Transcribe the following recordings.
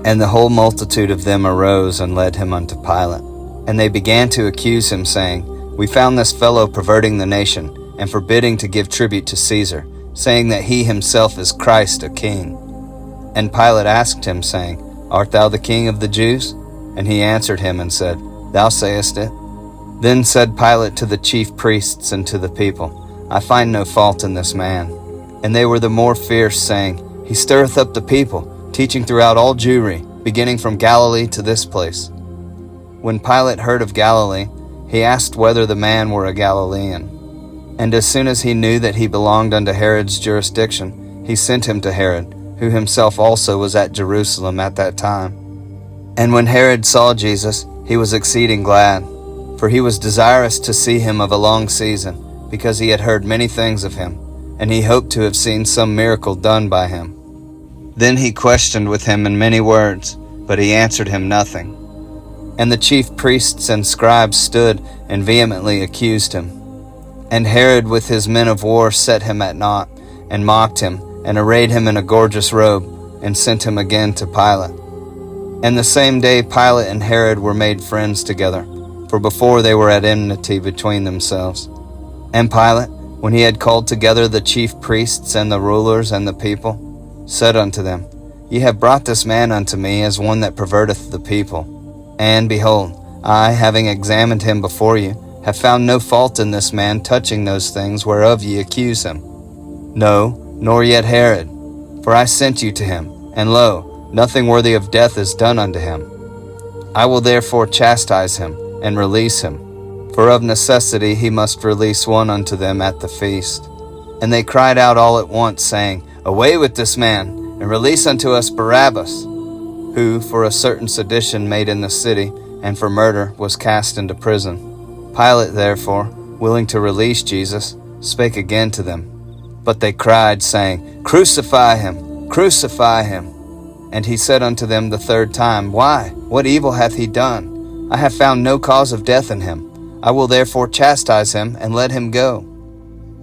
And the whole multitude of them arose and led him unto Pilate. And they began to accuse him, saying, We found this fellow perverting the nation, and forbidding to give tribute to Caesar, saying that he himself is Christ, a king. And Pilate asked him, saying, Art thou the king of the Jews? And he answered him and said, Thou sayest it. Then said Pilate to the chief priests and to the people, I find no fault in this man. And they were the more fierce, saying, He stirreth up the people, teaching throughout all Jewry, beginning from Galilee to this place. When Pilate heard of Galilee, he asked whether the man were a Galilean. And as soon as he knew that he belonged unto Herod's jurisdiction, he sent him to Herod, who himself also was at Jerusalem at that time. And when Herod saw Jesus, he was exceeding glad, for he was desirous to see him of a long season, because he had heard many things of him, and he hoped to have seen some miracle done by him. Then he questioned with him in many words, but he answered him nothing. And the chief priests and scribes stood and vehemently accused him. And Herod with his men of war set him at naught, and mocked him, and arrayed him in a gorgeous robe, and sent him again to Pilate. And the same day Pilate and Herod were made friends together, for before they were at enmity between themselves. And Pilate, when he had called together the chief priests and the rulers and the people, said unto them, Ye have brought this man unto me as one that perverteth the people. And behold, I, having examined him before you, have found no fault in this man touching those things whereof ye accuse him. No, nor yet Herod. For I sent you to him, and lo, nothing worthy of death is done unto him. I will therefore chastise him, and release him. For of necessity he must release one unto them at the feast. And they cried out all at once, saying, Away with this man, and release unto us Barabbas, who for a certain sedition made in the city, and for murder was cast into prison. Pilate therefore, willing to release Jesus, spake again to them. But they cried, saying, Crucify him, crucify him. And he said unto them the third time, Why? What evil hath he done? I have found no cause of death in him. I will therefore chastise him, and let him go.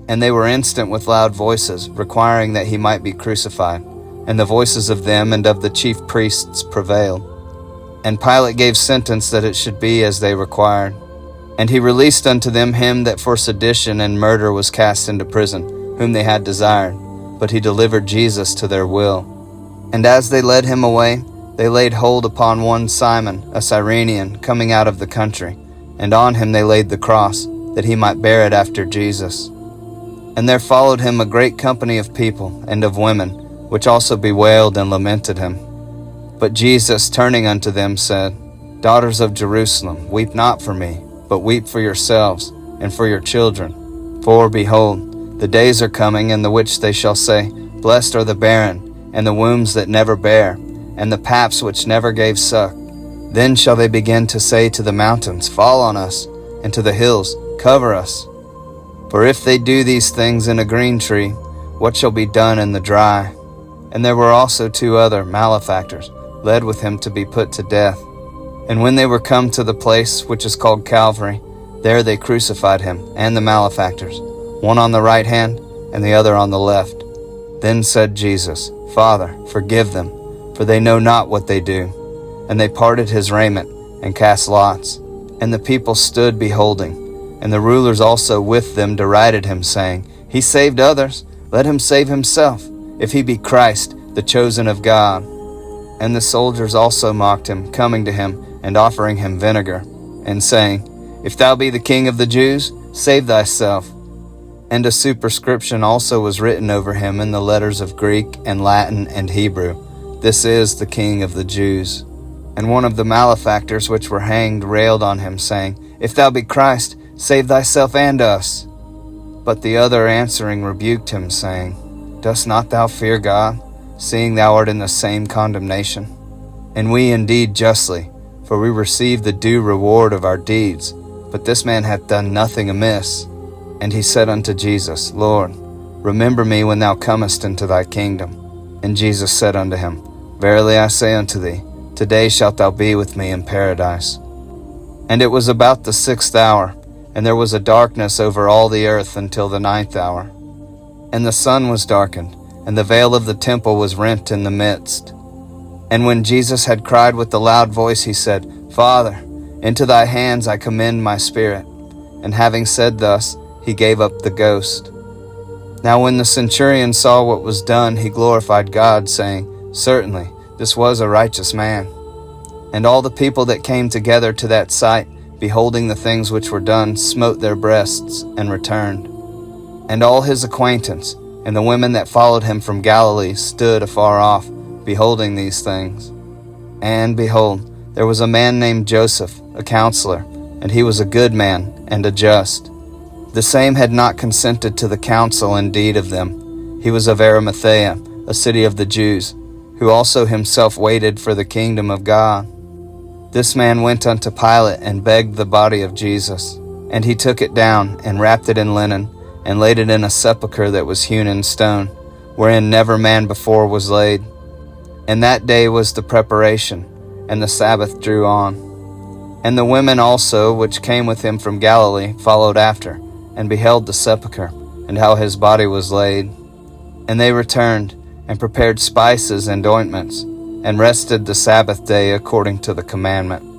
And they were instant with loud voices, requiring that he might be crucified. And the voices of them and of the chief priests prevailed. And Pilate gave sentence that it should be as they required. And he released unto them him that for sedition and murder was cast into prison, whom they had desired, but he delivered Jesus to their will. And as they led him away, they laid hold upon one Simon, a Cyrenian, coming out of the country, and on him they laid the cross, that he might bear it after Jesus. And there followed him a great company of people and of women, which also bewailed and lamented him. But Jesus, turning unto them, said, Daughters of Jerusalem, weep not for me, but weep for yourselves, and for your children. For, behold, the days are coming in the which they shall say, Blessed are the barren, and the wombs that never bare, and the paps which never gave suck. Then shall they begin to say to the mountains, Fall on us, and to the hills, Cover us. For if they do these things in a green tree, what shall be done in the dry? And there were also 2 other malefactors, led with him to be put to death. And when they were come to the place which is called Calvary, there they crucified him and the malefactors, one on the right hand, and the other on the left. Then said Jesus, Father, forgive them, for they know not what they do. And they parted his raiment, and cast lots. And the people stood beholding. And the rulers also with them derided him, saying, He saved others, let him save himself, if he be Christ, the chosen of God. And the soldiers also mocked him, coming to him, and offering him vinegar, and saying, If thou be the King of the Jews, save thyself. And a superscription also was written over him in the letters of Greek and Latin and Hebrew, This is the King of the Jews. And one of the malefactors which were hanged railed on him, saying, If thou be Christ, save thyself and us. But the other answering rebuked him, saying, Dost not thou fear God, seeing thou art in the same condemnation? And we indeed justly, for we receive the due reward of our deeds, but this man hath done nothing amiss. And he said unto Jesus, Lord, remember me when thou comest into thy kingdom. And Jesus said unto him, Verily I say unto thee, today shalt thou be with me in paradise. And it was about the 6th hour, and there was a darkness over all the earth until the 9th hour. And the sun was darkened, and the veil of the temple was rent in the midst. And when Jesus had cried with a loud voice, he said, Father, into thy hands I commend my spirit. And having said thus, he gave up the ghost. Now when the centurion saw what was done, he glorified God, saying, Certainly, this was a righteous man. And all the people that came together to that sight, beholding the things which were done, smote their breasts and returned. And all his acquaintance, and the women that followed him from Galilee, stood afar off, beholding these things. And behold, there was a man named Joseph, a counselor, and he was a good man and a just. The same had not consented to the counsel and deed of them. He was of Arimathea, a city of the Jews, who also himself waited for the kingdom of God. This man went unto Pilate and begged the body of Jesus. And he took it down, and wrapped it in linen, and laid it in a sepulchre that was hewn in stone, wherein never man before was laid. And that day was the preparation, and the Sabbath drew on. And the women also, which came with him from Galilee, followed after, and beheld the sepulchre, and how his body was laid. And they returned, and prepared spices and ointments, and rested the Sabbath day according to the commandment.